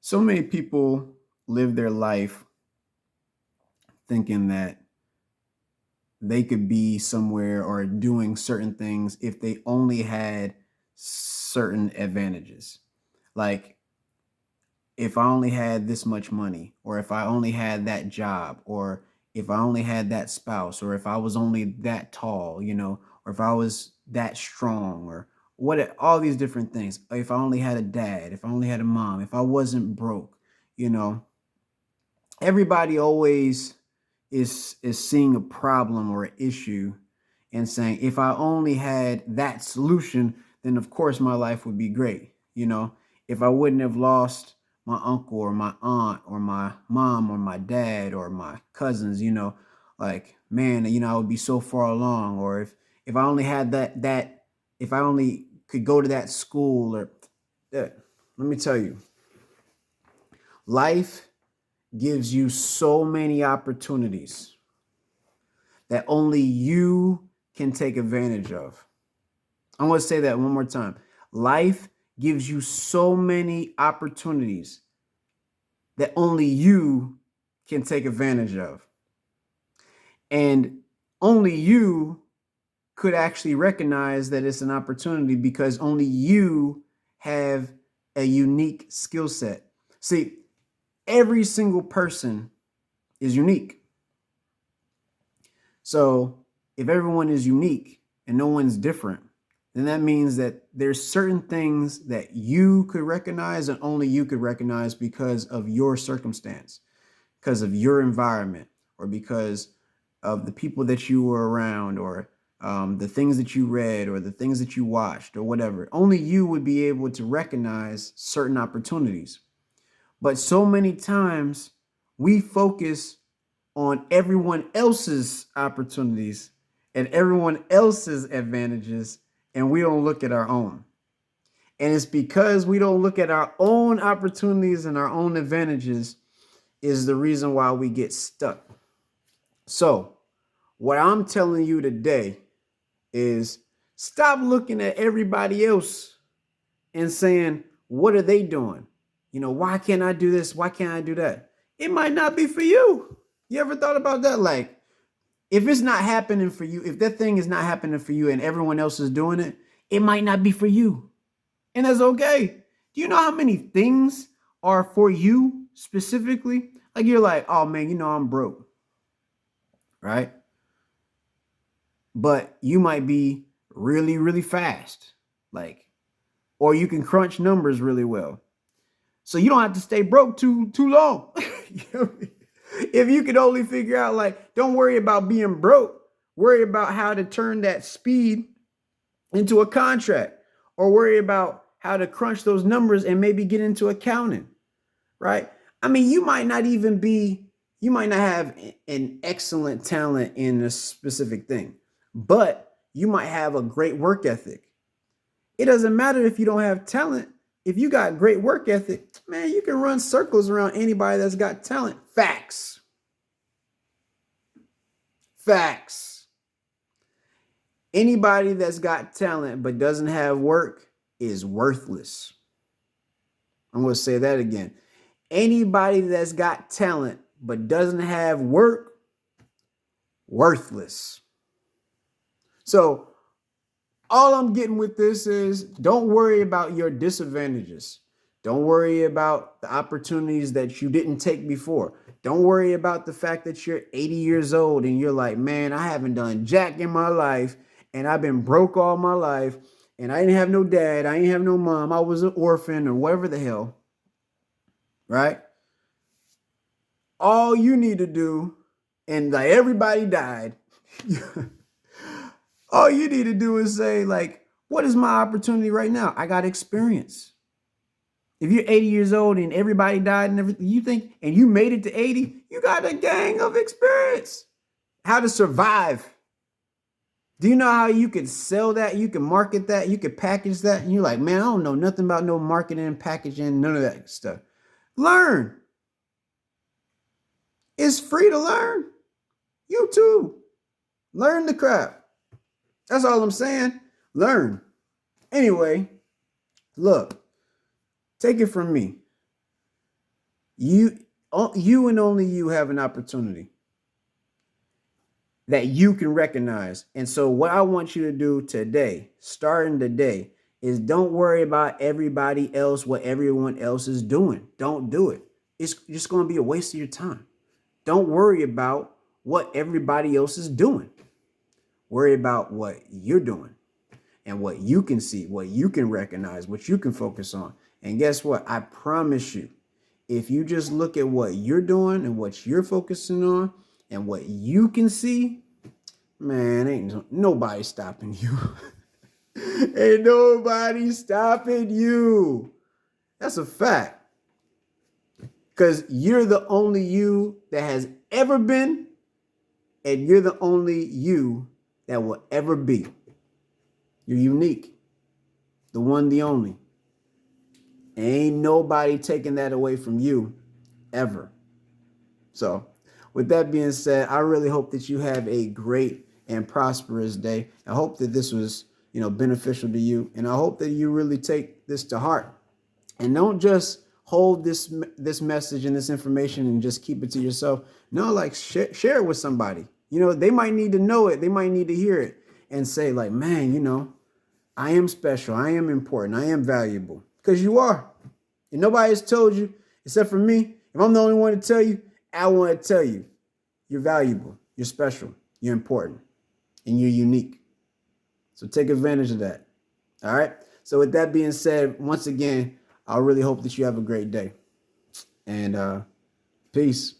So many people live their life thinking that they could be somewhere or doing certain things if they only had certain advantages. Like, if I only had this much money, or if I only had that job, or if I only had that spouse, or if I was only that tall, or if I was that strong, or all these different things. If I only had a dad, if I only had a mom, if I wasn't broke, you know, everybody always is seeing a problem or an issue and saying, if I only had that solution, then of course my life would be great. If I wouldn't have lost my uncle or my aunt or my mom or my dad or my cousins, like, man, I would be so far along. Or if I only had that if I only could go to that school, or let me tell you, life gives you so many opportunities that only you can take advantage of. I'm going to say that one more time. Life gives you so many opportunities that only you can take advantage of. And only you could actually recognize that it's an opportunity because only you have a unique skill set. See, every single person is unique. So if everyone is unique and no one's different, then that means that there's certain things that you could recognize and only you could recognize because of your circumstance, because of your environment, or because of the people that you were around, or the things that you read, or the things that you watched, or whatever. Only you would be able to recognize certain opportunities. But so many times we focus on everyone else's opportunities and everyone else's advantages, and we don't look at our own. And it's because we don't look at our own opportunities and our own advantages is the reason why we get stuck. So, what I'm telling you today is stop looking at everybody else and saying, what are they doing? Why can't I do this? Why can't I do that? It might not be for you. You ever thought about that? Like, if it's not happening for you, if that thing is not happening for you and everyone else is doing it, it might not be for you. And that's okay. Do you know how many things are for you specifically? Like, you're like, oh man, I'm broke, right? But you might be really, really fast. Like, or you can crunch numbers really well. So you don't have to stay broke too long. If you could only figure out, like, don't worry about being broke. Worry about how to turn that speed into a contract, or worry about how to crunch those numbers and maybe get into accounting, right? I mean, you might not have an excellent talent in a specific thing, but you might have a great work ethic. It doesn't matter if you don't have talent. If you got great work ethic, man, you can run circles around anybody that's got talent. Facts. Facts. Anybody that's got talent but doesn't have work is worthless. I'm going to say that again. Anybody that's got talent but doesn't have work, worthless. So all I'm getting with this is, don't worry about your disadvantages. Don't worry about the opportunities that you didn't take before. Don't worry about the fact that you're 80 years old and you're like, man, I haven't done jack in my life, and I've been broke all my life, and I didn't have no dad, I didn't have no mom, I was an orphan, or whatever the hell, right? All you need to do, and like everybody died, all you need to do is say, like, what is my opportunity right now? I got experience. If you're 80 years old and everybody died and everything, you think, and you made it to 80, you got a gang of experience. How to survive. Do you know how you could sell that? You can market that. You could package that. And you're like, man, I don't know nothing about no marketing, packaging, none of that stuff. Learn. It's free to learn. YouTube. Learn the crap. That's all I'm saying. Learn. Anyway, look, take it from me. You, you and only you have an opportunity that you can recognize. And so, what I want you to do today, starting today, is don't worry about everybody else, what everyone else is doing. Don't do it. It's just going to be a waste of your time. Don't worry about what everybody else is doing. Worry about what you're doing and what you can see, what you can recognize, what you can focus on. And guess what? I promise you, if you just look at what you're doing and what you're focusing on and what you can see, man, ain't nobody stopping you. Ain't nobody stopping you. That's a fact. Because you're the only you that has ever been, and you're the only you that will ever be. You're unique. The one, the only. Ain't nobody taking that away from you ever. So, with that being said, I really hope that you have a great and prosperous day. I hope that this was, beneficial to you, and I hope that you really take this to heart and don't just hold this message and this information and just keep it to yourself. No, like share it with somebody. They might need to know it. They might need to hear it and say like, man, I am special. I am important. I am valuable, because you are. And nobody has told you except for me. If I'm the only one to tell you, I want to tell you, you're valuable. You're special. You're important. And you're unique. So take advantage of that. All right. So with that being said, once again, I really hope that you have a great day. And peace.